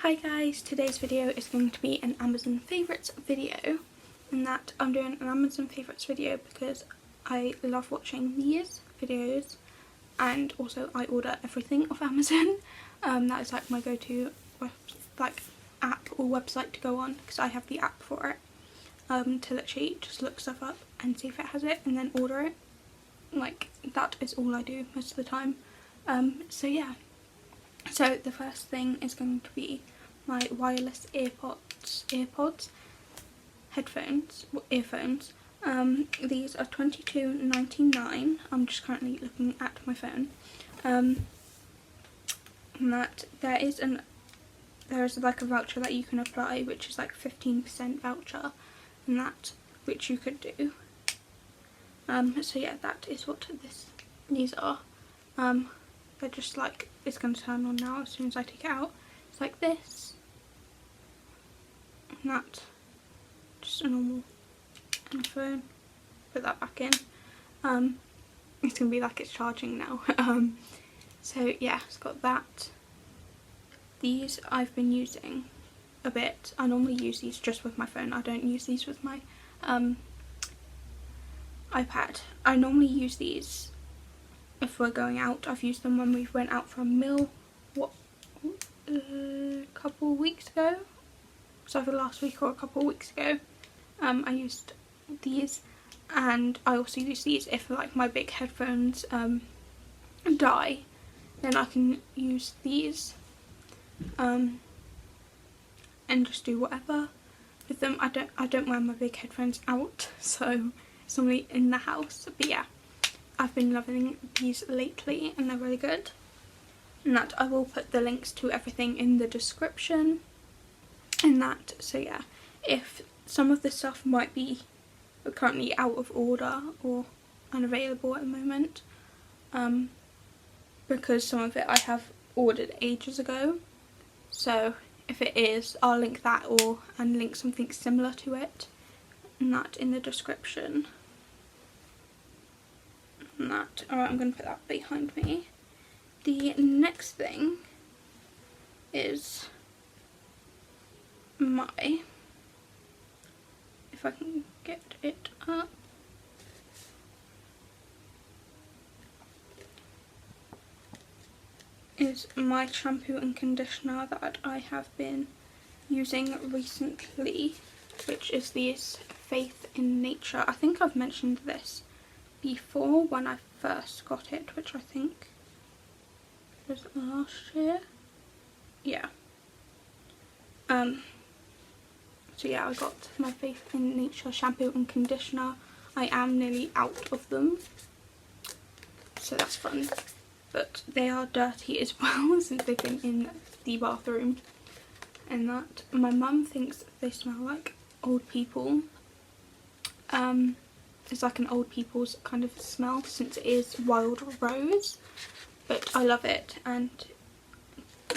Hi guys, today's video is going to be an Amazon favourites video, and that I'm doing an Amazon favourites video because I love watching these videos, and also I order everything off Amazon. That is like my go-to app or website to go on because I have the app for it, to literally just look stuff up and see if it has it and then order it. Like, that is all I do most of the time. So yeah. So the first thing is going to be my wireless earpods, earphones. These are $22.99. I'm just currently looking at my phone. And that there is like a voucher that you can apply, which is like 15% voucher, and that which you could do. So yeah, that is what these are. They're just like, it's going to turn on now as soon as I take it out. It's like this. And that. Just a normal phone. Put that back in. It's going to be like it's charging now. So yeah, it's got that. These I've been using a bit. I normally use these just with my phone. I don't use these with my iPad. I normally use these if we're going out. I've used them when we went out for a meal, a couple of weeks ago. So either last week or a couple of weeks ago. I used these, and I also use these if like my big headphones die, then I can use these and just do whatever with them. I don't wear my big headphones out, so it's normally in the house. But yeah, I've been loving these lately and they're really good. And that I will put the links to everything in the description. And that, so yeah, if some of the stuff might be currently out of order or unavailable at the moment, because some of it I have ordered ages ago. So if it is, I'll link that and link something similar to it, and that in the description. And that, alright, I'm going to put that behind me. The next thing is if I can get it up, is my shampoo and conditioner that I have been using recently, which is this Faith in Nature. I think I've mentioned this before when I first got it, which I think was last year. Yeah. So yeah, I got my Faith in Nature shampoo and conditioner. I am nearly out of them, so that's fun. But they are dirty as well since they've been in the bathroom. And that, my mum thinks they smell like old people. It's like an old people's kind of smell since it is wild rose, but I love it. And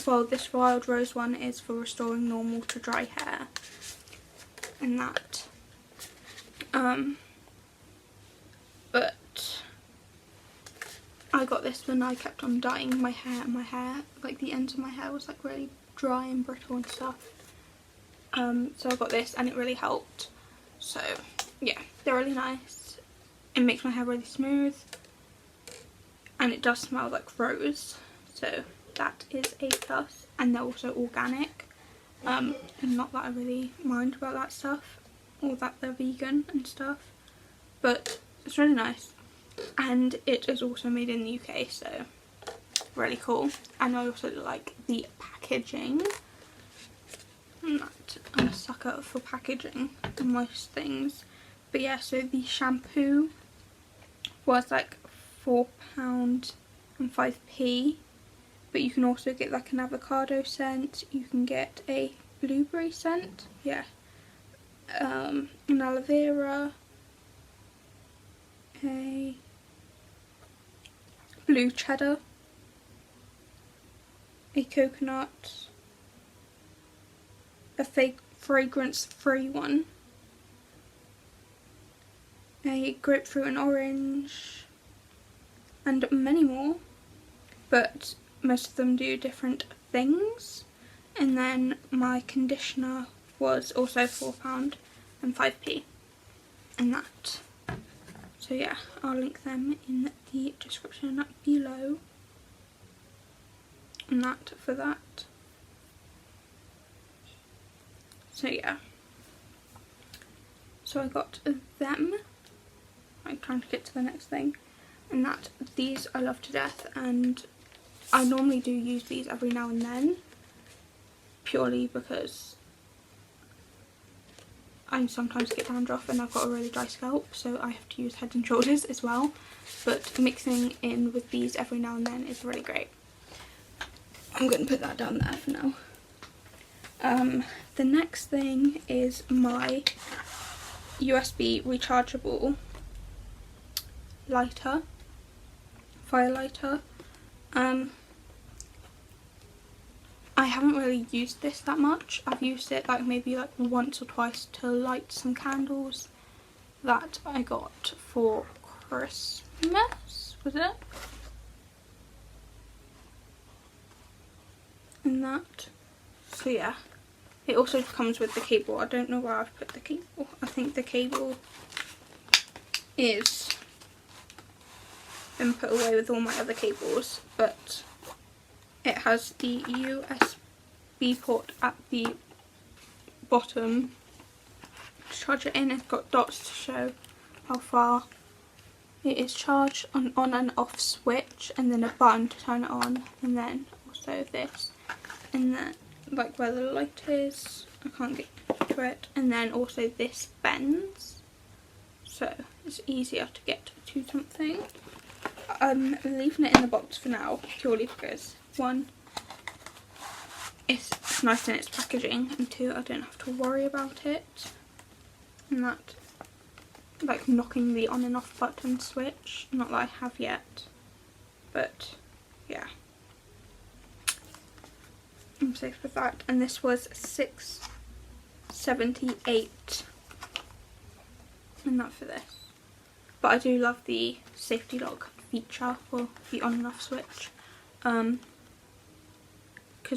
well, this wild rose one is for restoring normal to dry hair, and that. But I got this when I kept on dyeing my hair, and my hair, like the ends of my hair was like really dry and brittle and stuff. So I got this and it really helped. So yeah, they're really nice. It makes my hair really smooth, and it does smell like rose, so that is a plus. And they're also organic, and not that I really mind about that stuff, or that they're vegan and stuff, but it's really nice. And it is also made in the UK, so really cool. And I also like the packaging. I'm a sucker for packaging and most things. But yeah, so the shampoo was like £4.05, but you can also get like an avocado scent, you can get a blueberry scent, yeah, an aloe vera, a blue cheddar, a coconut, a fragrance free one, a grapefruit and orange, and many more, but most of them do different things. And then my conditioner was also £4 and 5p and that. So yeah, I'll link them in the description below and that for that. So yeah, so I got them. I'm trying to get to the next thing, and that these I love to death, and I normally do use these every now and then purely because I sometimes get dandruff and I've got a really dry scalp, so I have to use Head and Shoulders as well, but mixing in with these every now and then is really great. I'm going to put that down there for now. The next thing is my USB rechargeable lighter, firelighter. I haven't really used this that much. I've used it like maybe like once or twice to light some candles that I got for Christmas, was it? And that. So yeah, it also comes with the cable. I don't know where I've put the cable. I think the cable is been put away with all my other cables, but it has the USB port at the bottom to charge it in. It's got dots to show how far it is charged, an on and off switch, and then a button to turn it on, and then also this, and then like where the light is, I can't get to it, and then also this bends, so it's easier to get to something. I'm leaving it in the box for now purely because one, it's nice in its packaging, and two, I don't have to worry about it, and that, like knocking the on and off button switch, not that I have yet, but yeah, I'm safe with that. And this was £6.78 and that for this. But I do love the safety lock feature for the on and off switch, because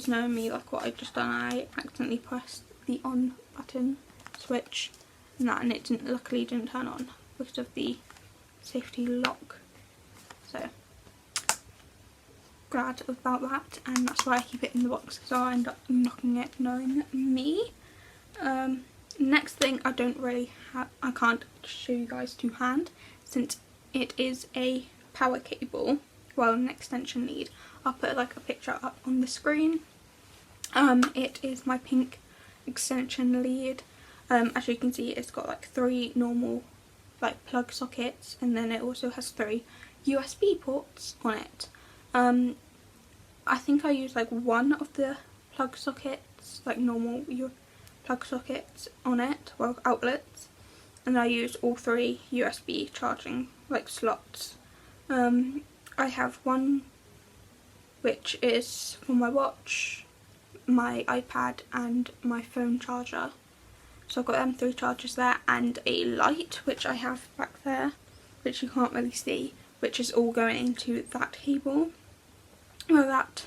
knowing me, like what I've just done, I accidentally pressed the on button switch and that, and it luckily didn't turn on because of the safety lock, so glad about that, and that's why I keep it in the box, because I'll end up knocking it, knowing me. Next thing, I don't really have, I can't show you guys to hand since it is a power cable, well, an extension lead. I'll put like a picture up on the screen. It is my pink extension lead. As you can see, it's got like 3 normal like plug sockets, and then it also has 3 USB ports on it. I think I use like one of the plug sockets, like normal plug sockets on it, well, outlets, and I use all 3 USB charging like slots. I have one which is for my watch, my iPad and my phone charger. So I've got them 3 chargers there, and a light which I have back there, which you can't really see, which is all going into that cable, or that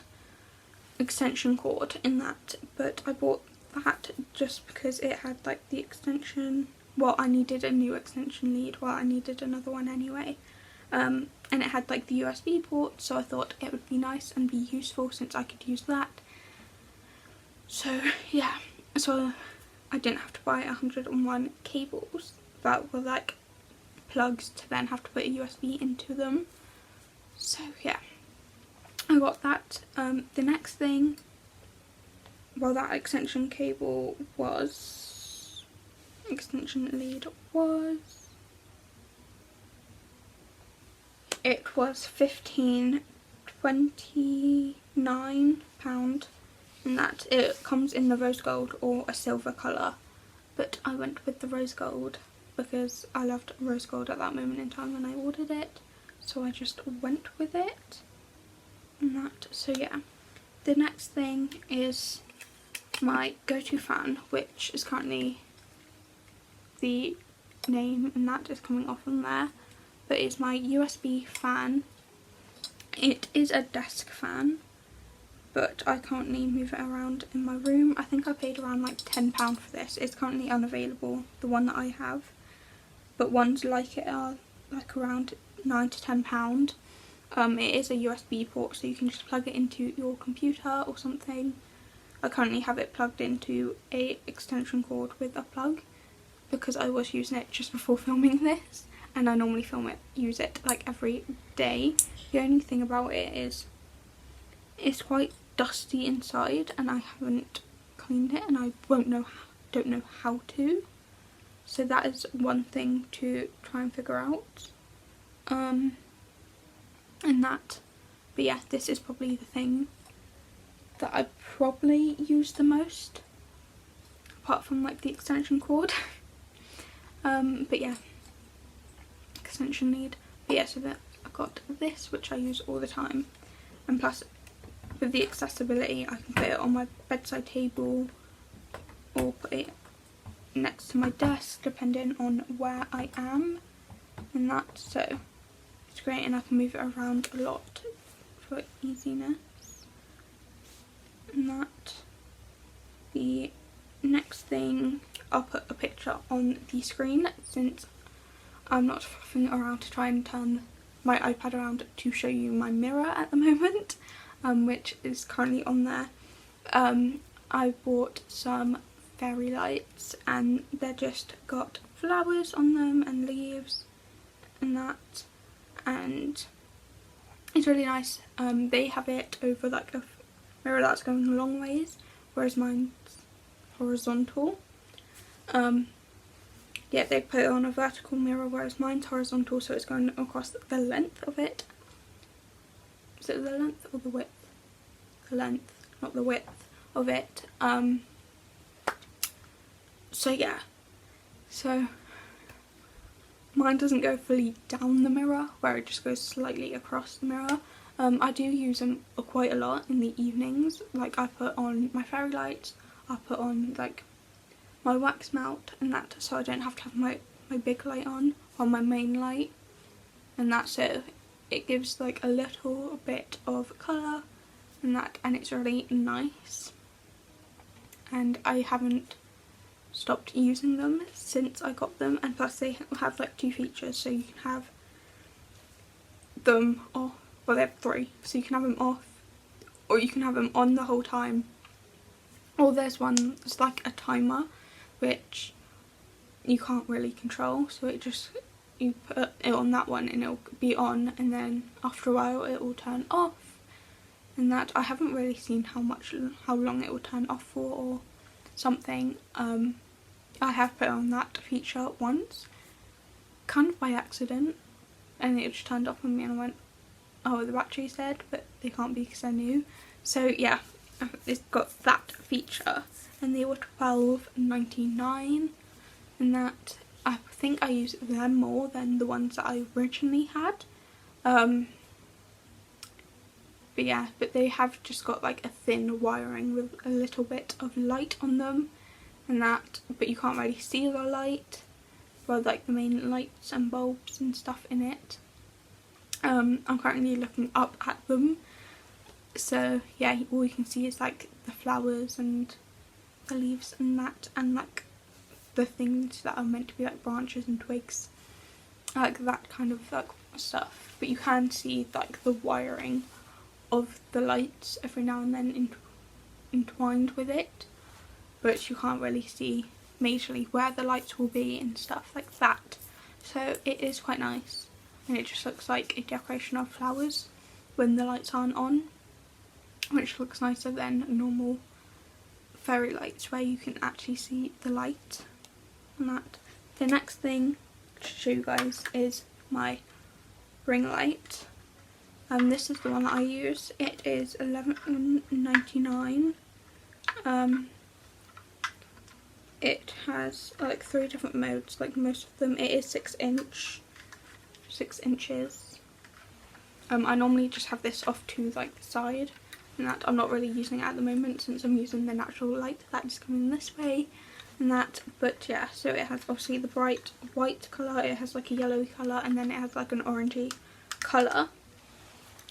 extension cord in that. But I bought that just because it had like the extension, well, I needed a new extension lead, well, I needed another one anyway, and it had like the USB port, so I thought it would be nice and be useful since I could use that. So yeah, so I didn't have to buy 101 cables that were like plugs to then have to put a USB into them. So yeah, I got that. The next thing, well, that extension cable was, extension lead was, it was £15.29, and that it comes in the rose gold or a silver colour, but I went with the rose gold because I loved rose gold at that moment in time when I ordered it, so I just went with it and that. So yeah, the next thing is my go-to fan, which is currently, the name and that is coming off on there, but it's my USB fan. It is a desk fan, but I currently move it around in my room. I think I paid around like £10 for this. It's currently unavailable, the one that I have, but ones like it are like around £9 to £10. It is a USB port, so you can just plug it into your computer or something. I currently have it plugged into a extension cord with a plug because I was using it just before filming this, and I normally use it like every day. The only thing about it is it's quite dusty inside, and I haven't cleaned it, and I don't know how to. So that is one thing to try and figure out. And that, but yeah, this is probably the thing that I probably use the most, apart from like the extension cord. But yeah, extension lead. But yeah, so that I got this, which I use all the time, and plus with the accessibility, I can put it on my bedside table or put it next to my desk, depending on where I am, and that. So it's great, and I can move it around a lot for easiness. And that, the next thing, I'll put a picture on the screen since I'm not fluffing it around to try and turn my iPad around to show you my mirror at the moment, which is currently on there. I bought some fairy lights, and they're just got flowers on them and leaves and that, and it's really nice. They have it over like a mirror that's going a long ways, whereas mine's horizontal. Yeah, they put it on a vertical mirror, whereas mine's horizontal, so it's going across the length of it. Is it the length or the width? The length, not the width of it. So yeah, so mine doesn't go fully down the mirror, where it just goes slightly across the mirror. I do use them quite a lot in the evenings. Like, I put on my fairy lights, I put on like my wax melt and that, so I don't have to have my big light on, or my main light, and that's so it gives like a little bit of colour and that, and it's really nice. And I haven't stopped using them since I got them, and plus they have like two features, so you can have them off, well, they have three, so you can have them off, or you can have them on the whole time, or there's one that's like a timer which you can't really control, so it just, you put it on that one and it'll be on, and then after a while it will turn off, and that. I haven't really seen how long it will turn off for or something. I have put on that feature once, kind of by accident, and it just turned off on me, and I went, oh, the battery's dead, but they can't be because they're new. So yeah, it's got that feature, and they were £12.99, and that, I think I use them more than the ones that I originally had. But yeah, but they have just got like a thin wiring with a little bit of light on them, and that, but you can't really see the light, well, like the main lights and bulbs and stuff in it. I'm currently looking up at them, so yeah, all you can see is like the flowers and the leaves and that, and like the things that are meant to be like branches and twigs, like that kind of like stuff, but you can see like the wiring of the lights every now and then entwined with it, but you can't really see majorly where the lights will be and stuff like that. So it is quite nice, and it just looks like a decoration of flowers when the lights aren't on, which looks nicer than normal fairy lights where you can actually see the light and that. The next thing to show you guys is my ring light. This is the one that I use. It is £11.99. It has like 3 different modes, like most of them. It is 6 inches. I normally just have this off to like the side, and that I'm not really using it at the moment since I'm using the natural light that is coming this way and that. But yeah, so it has obviously the bright white colour, it has like a yellowy colour, and then it has like an orangey colour.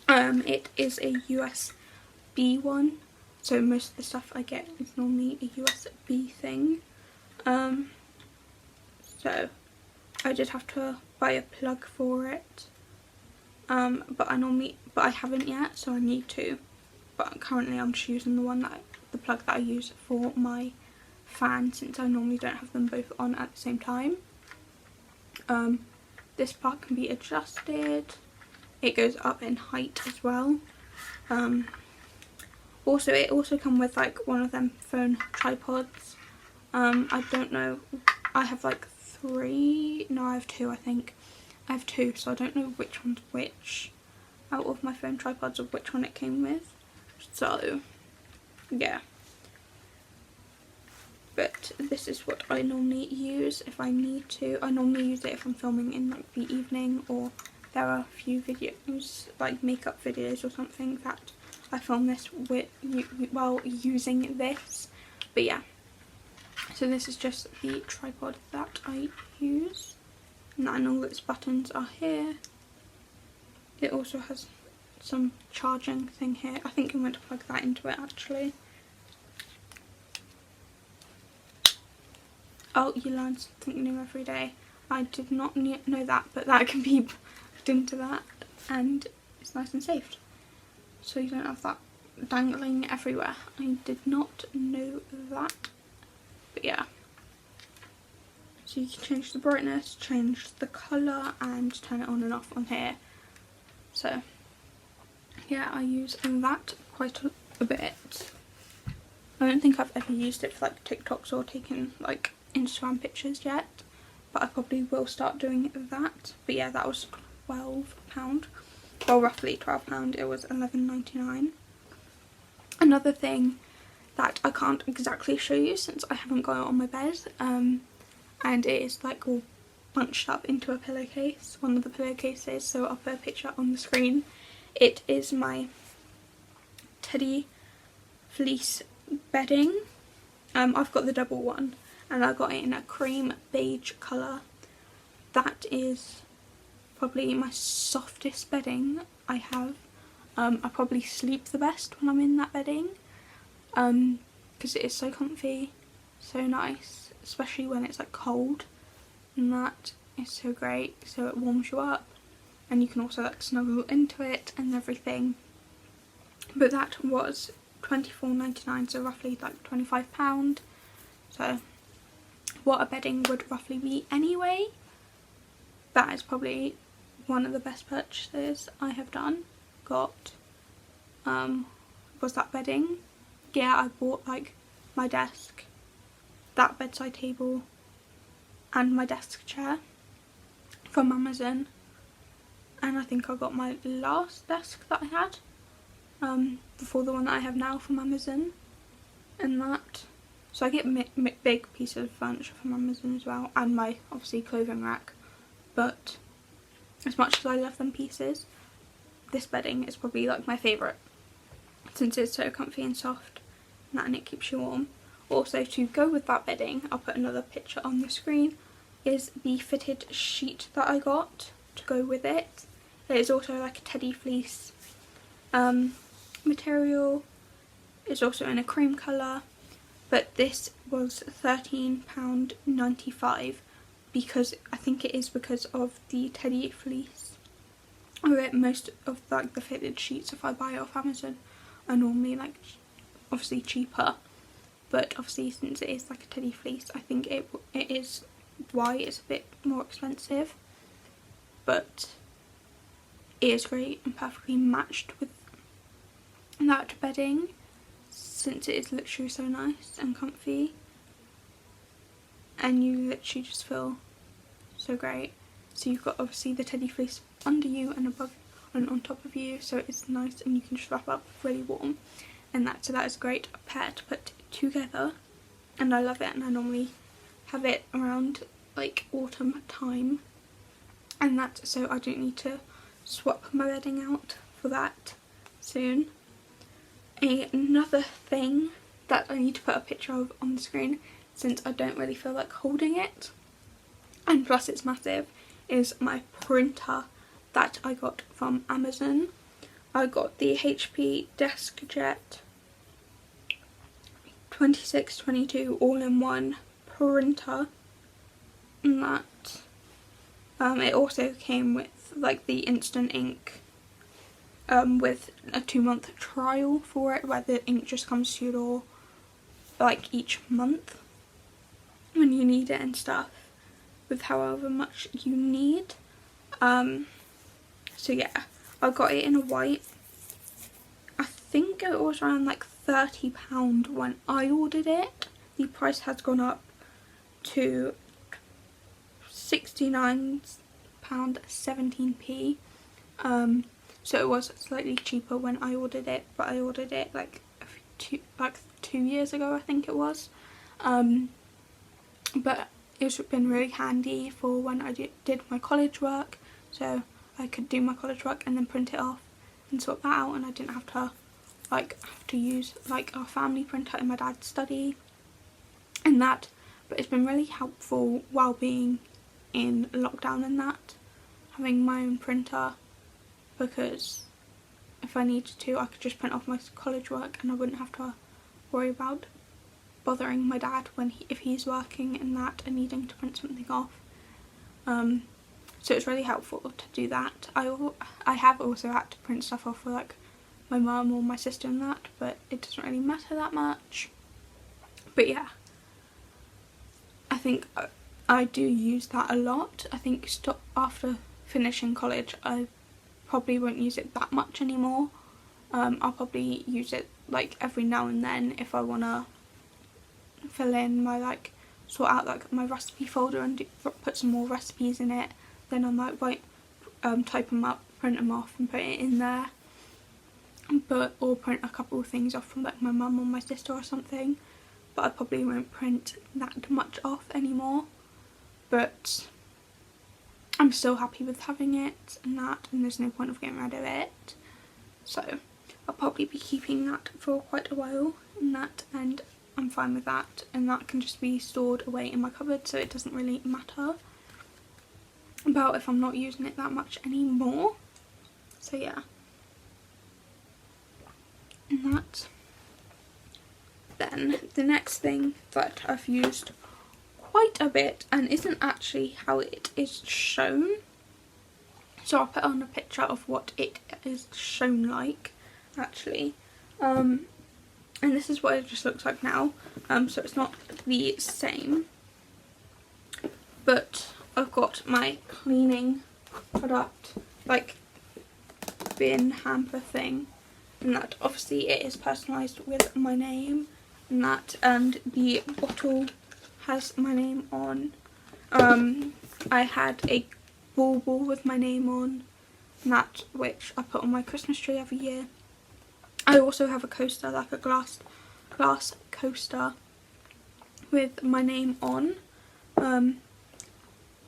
It is a US USB one, so most of the stuff I get is normally a USB thing. So I did have to buy a plug for it, but I haven't yet, so I need to. But currently I'm just using the plug that I use for my fan, since I normally don't have them both on at the same time. This part can be adjusted. It goes up in height as well. Also, it also comes with like one of them phone tripods. I don't know, I have like 3, no I have 2 I think. I have 2, so I don't know which one's which out of my phone tripods, or which one it came with. So yeah. But this is what I normally use if I need to. I normally use it if I'm filming in like the evening, or there are a few videos, like makeup videos or something, that I film this with while using this. But yeah, so this is just the tripod that I use, and all its buttons are here. It also has some charging thing here. I think I'm going to plug that into it actually. Oh, you learn something new every day. I did not know that, but that can be plugged into that, and it's nice and safe, so you don't have that dangling everywhere. I did not know that, but yeah. So you can change the brightness, change the colour, and turn it on and off on here. So yeah, I use that quite a bit. I don't think I've ever used it for like TikToks or taken like Instagram pictures yet, but I probably will start doing that. But yeah, that was £12, well roughly £12. It was £11.99. Another thing that I can't exactly show you since I haven't got it on my bed, and it is like all bunched up into a pillowcase, one of the pillowcases, so I'll put a picture on the screen. It is my teddy fleece bedding. I've got the double one, and I got it in a cream beige colour. That is probably my softest bedding I have. I probably sleep the best when I'm in that bedding, because it is so comfy, so nice, especially when it's like cold, and that is so great. So it warms you up, and you can also like snuggle into it and everything. But that was £24.99, so roughly like £25. So what a bedding would roughly be anyway. That is probably one of the best purchases I have done. Was that bedding. Yeah, I bought like my desk, that bedside table, and my desk chair from Amazon, and I think I got my last desk that I had before the one that I have now from Amazon, and that. So I get big pieces of furniture from Amazon as well, and my obviously clothing rack. But as much as I love them pieces, this bedding is probably like my favourite, since it's so comfy and soft, and it keeps you warm. Also, to go with that bedding, I'll put another picture on the screen, is the fitted sheet that I got to go with it. It is also like a teddy fleece material. It's also in a cream colour, but this was £13.95, because I think it is because of the teddy fleece. Most of like the fitted sheets, if I buy it off Amazon, are normally like obviously cheaper, but obviously since it is like a teddy fleece, I think it is why it's a bit more expensive. But it is great and perfectly matched with that bedding, since it is literally so nice and comfy, and you literally just feel so great. So you've got obviously the teddy fleece under you and above and on top of you, so it's nice and you can just wrap up really warm, and so that is a great pair to put together, and I love it. And I normally have it around like autumn time, and that, so I don't need to swap my bedding out for that soon. Another thing that I need to put a picture of on the screen, since I don't really feel like holding it, and plus it's massive, is my printer that I got from Amazon. I got the HP DeskJet 2622 all-in-one printer, and that it also came with like the instant ink with a 2-month trial for it, where the ink just comes to your door like each month when you need it and stuff, with however much you need. So yeah, I got it in a white. I think it was around like £30 when I ordered it. The price has gone up to £69.17p. So it was slightly cheaper when I ordered it, but I ordered it like 2 years ago, I think it was. But it's been really handy for when I did my college work, so I could do my college work and then print it off and sort that out, and I didn't have to use like our family printer in my dad's study and that. But it's been really helpful while being in lockdown and that, having my own printer, because if I needed to, I could just print off my college work and I wouldn't have to worry about bothering my dad if he's working and that and needing to print something off. So it's really helpful to do that. I have also had to print stuff off for like my mum or my sister and that, but it doesn't really matter that much. But yeah, I think I do use that a lot. I think after finishing college I probably won't use it that much anymore. I'll probably use it like every now and then if I want to fill in my sort out like my recipe folder and put some more recipes in it. Then I might type them up, print them off and put it in there, or print a couple of things off from like my mum or my sister or something. But I probably won't print that much off anymore. But I'm still happy with having it and that, and there's no point of getting rid of it. So I'll probably be keeping that for quite a while and that, and I'm fine with that, and that can just be stored away in my cupboard, so it doesn't really matter about if I'm not using it that much anymore. So yeah, and that. Then the next thing that I've used quite a bit and isn't actually how it is shown, so I'll put on a picture of what it is shown like actually, and this is what it just looks like now. So it's not the same, but I've got my cleaning product like bin hamper thing, and that obviously it is personalised with my name and that, and the bottle has my name on. I had a bauble with my name on, and that, which I put on my Christmas tree every year. I also have a coaster, like a glass coaster with my name on.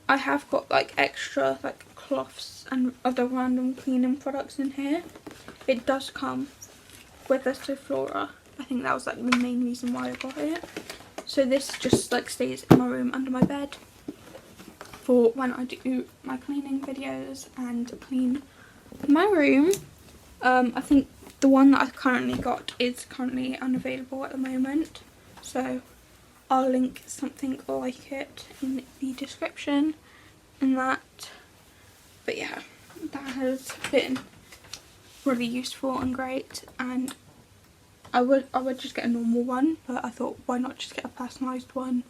I have got like extra like cloths and other random cleaning products in here. It does come with a Soflora. I think that was like the main reason why I got it. So this just like stays in my room under my bed for when I do my cleaning videos and clean my room. I think the one that I've currently got is currently unavailable at the moment, so I'll link something like it in the description and that. But yeah, that has been really useful and great, and I would just get a normal one, but I thought why not just get a personalised one,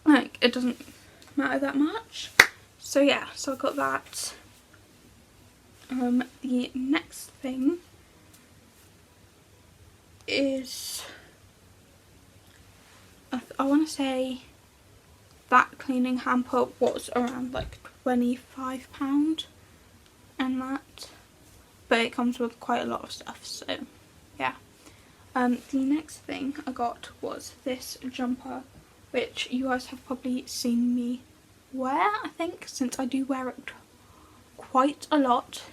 like it doesn't matter that much. So yeah, so I got that. The next thing is I want to say that cleaning hamper was around like £25 and that, but it comes with quite a lot of stuff, so yeah. The next thing I got was this jumper, which you guys have probably seen me wear, I think, since I do wear it quite a lot.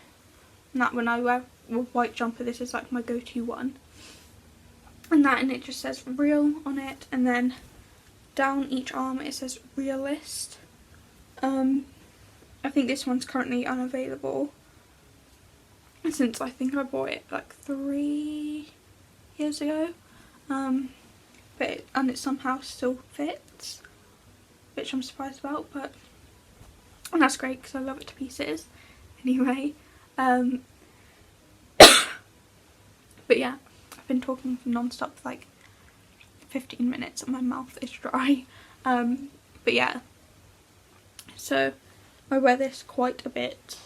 And that when I wear a white jumper, this is like my go-to one. And it just says real on it, and then down each arm it says realist. I think this one's currently unavailable. since I think I bought it like 3 years ago, and it somehow still fits, which I'm surprised about, but that's great because I love it to pieces anyway. But yeah, I've been talking non-stop for like 15 minutes and my mouth is dry. But yeah, so I wear this quite a bit.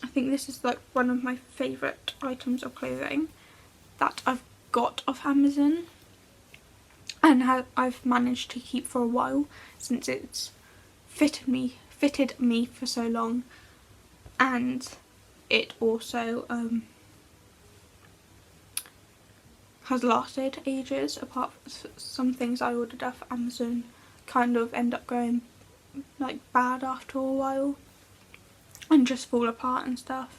I think this is like one of my favourite items of clothing that I've got off Amazon, and I've managed to keep for a while since it's fitted me for so long, and it also has lasted ages, apart from some things I ordered off Amazon kind of end up going like bad after a while and just fall apart and stuff.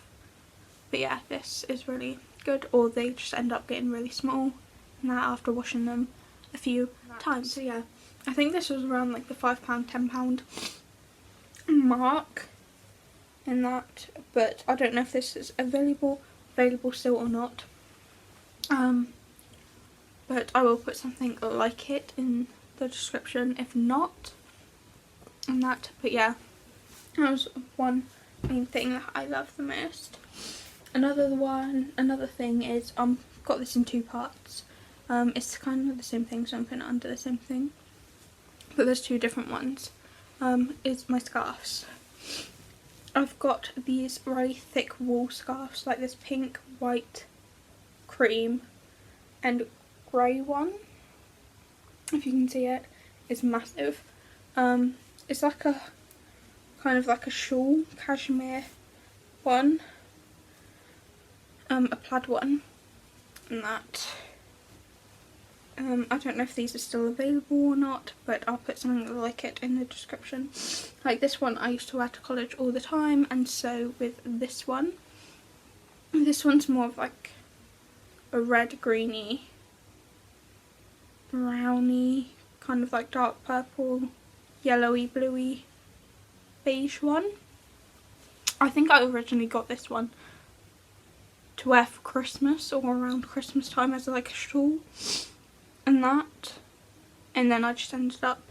But yeah, this is really good, or they just end up getting really small and that after washing them a few times. So yeah, I think this was around like the £5, £10 mark in that, but I don't know if this is available still or not. But I will put something like it in the description if not, and that. But yeah, that was one main thing that I love the most. Another thing is got this in 2 parts. It's kind of the same thing, so I'm putting it under the same thing, but there's 2 different ones. Is my scarves. I've got these really thick wool scarves, like this pink, white, cream and grey one, if you can see it. It's massive. It's like a kind of like a shawl, cashmere one, a plaid one, and that. I don't know if these are still available or not, but I'll put something like it in the description. Like this one I used to wear to college all the time, and so with this one. This one's more of like a red, greeny, browny, kind of like dark purple, yellowy, bluey, beige one. I think I originally got this one to wear for Christmas or around Christmas time as like a shawl and that, and then I just ended up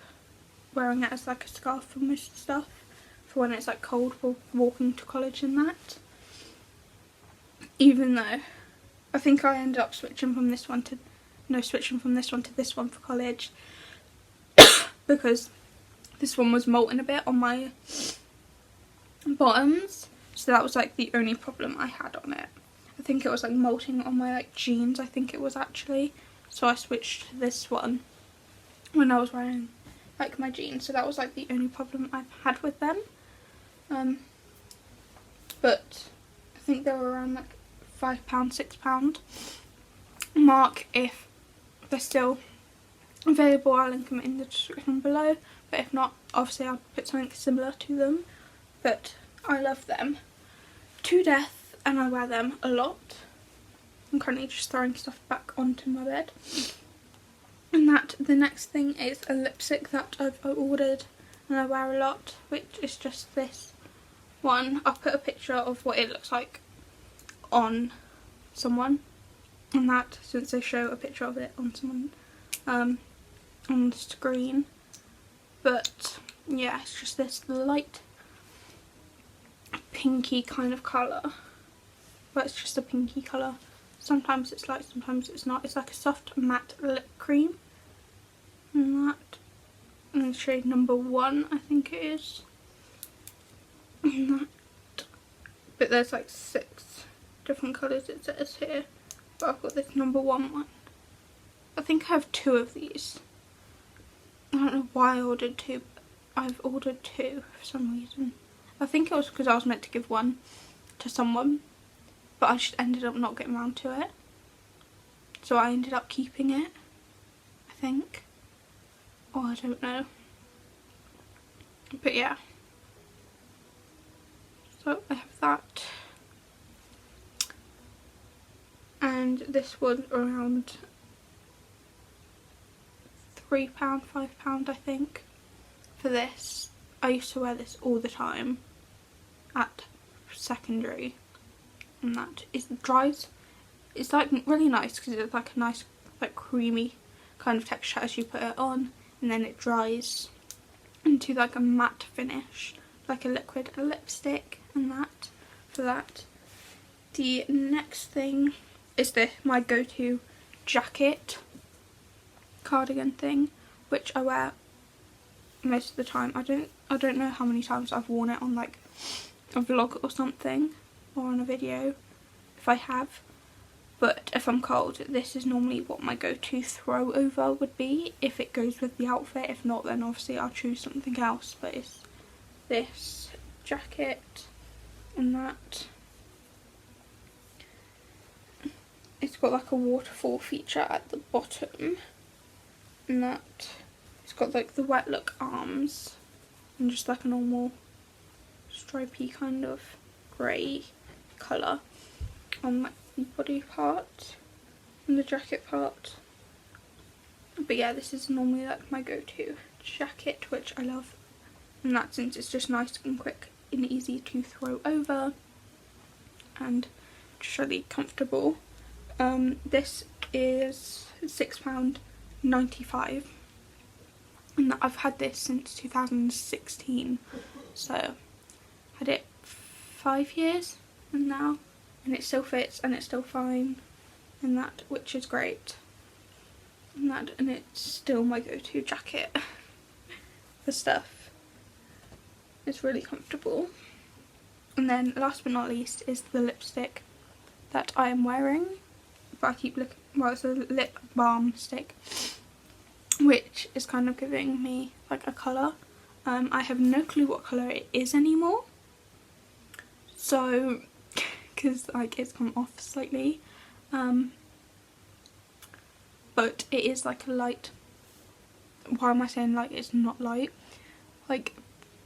wearing it as like a scarf for most stuff, for when it's like cold for walking to college and that. Even though I think I ended up switching from this one to this one for college because this one was molting a bit on my bottoms, so that was like the only problem I had on it. I think it was like molting on my like jeans, I think it was actually, so I switched to this one when I was wearing like my jeans, so that was like the only problem I've had with them. But I think they were around like £5, £6 mark. If they're still available, I'll link them in the description below, but if not, obviously I'll put something similar to them. But I love them to death and I wear them a lot. I'm currently just throwing stuff back onto my bed. And that, the next thing is a lipstick that I've ordered and I wear a lot, which is just this one. I'll put a picture of what it looks like on someone, and that, since they show a picture of it on someone on the screen. But yeah, it's just this light pinky kind of colour, but it's just a pinky colour. Sometimes it's light, sometimes it's not. It's like a soft matte lip cream, and that, and shade number 1 I think it is, and that. But there's like 6 different colours it says here, but I've got this number 1 one. I think I have 2 of these. I don't know why I ordered 2, but I've ordered 2 for some reason. I think it was because I was meant to give one to someone, but I just ended up not getting around to it, so I ended up keeping it, I think, or I don't know. But yeah, so I have that, and this was around £3, £5 I think for this. I used to wear this all the time at secondary, and that it dries. It's like really nice because it's like a nice like creamy kind of texture as you put it on, and then it dries into like a matte finish, like a liquid lipstick, and that for that. The next thing is my go-to jacket cardigan thing, which I wear most of the time. I don't know how many times I've worn it on like a vlog or something, or on a video if I have, but if I'm cold, this is normally what my go-to throw over would be if it goes with the outfit. If not, then obviously I'll choose something else, but it's this jacket and that. It's got like a waterfall feature at the bottom, and that it's got like the wet look arms and just like a normal stripy kind of grey colour on like the body part and the jacket part. But yeah, this is normally like my go-to jacket, which I love, and that since it's just nice and quick and easy to throw over and just really comfortable. This is £6.95, and I've had this since 2016, so had it 5 years and now, and it still fits and it's still fine, and that, which is great, and it's still my go-to jacket for stuff. It's really comfortable. And then last but not least is the lipstick that I am wearing, but I keep looking, well, it's a lip balm stick, which is kind of giving me like a colour. I have no clue what colour it is anymore, so because like it's come off slightly, but it is like a light, why am I saying light, it's not light, like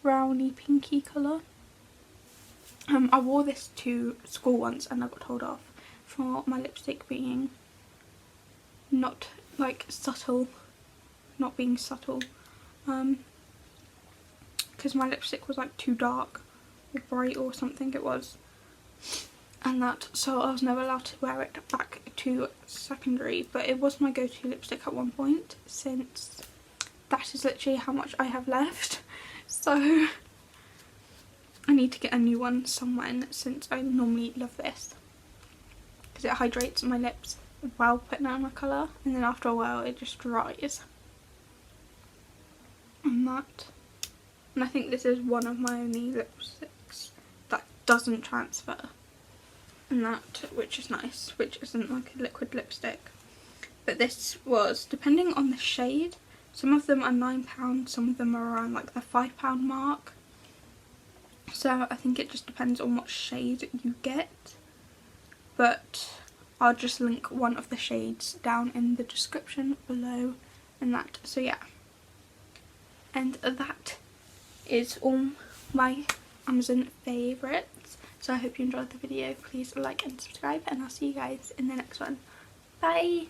browny pinky colour. I wore this to school once and I got told off for my lipstick being not like subtle, not being subtle, because my lipstick was like too dark or bright or something it was, and that, so I was never allowed to wear it back to secondary. But it was my go-to lipstick at one point, since that is literally how much I have left, so I need to get a new one somewhere, since I normally love this because it hydrates my lips while putting on my colour, and then after a while it just dries. And that, and I think this is one of my only lipsticks that doesn't transfer, and that, which is nice, which isn't like a liquid lipstick. But this was, depending on the shade, some of them are £9, some of them are around like the £5 mark. So I think it just depends on what shade you get, but I'll just link one of the shades down in the description below, and that, so yeah. And that is all my Amazon favourites. So I hope you enjoyed the video. Please like and subscribe, and I'll see you guys in the next one. Bye!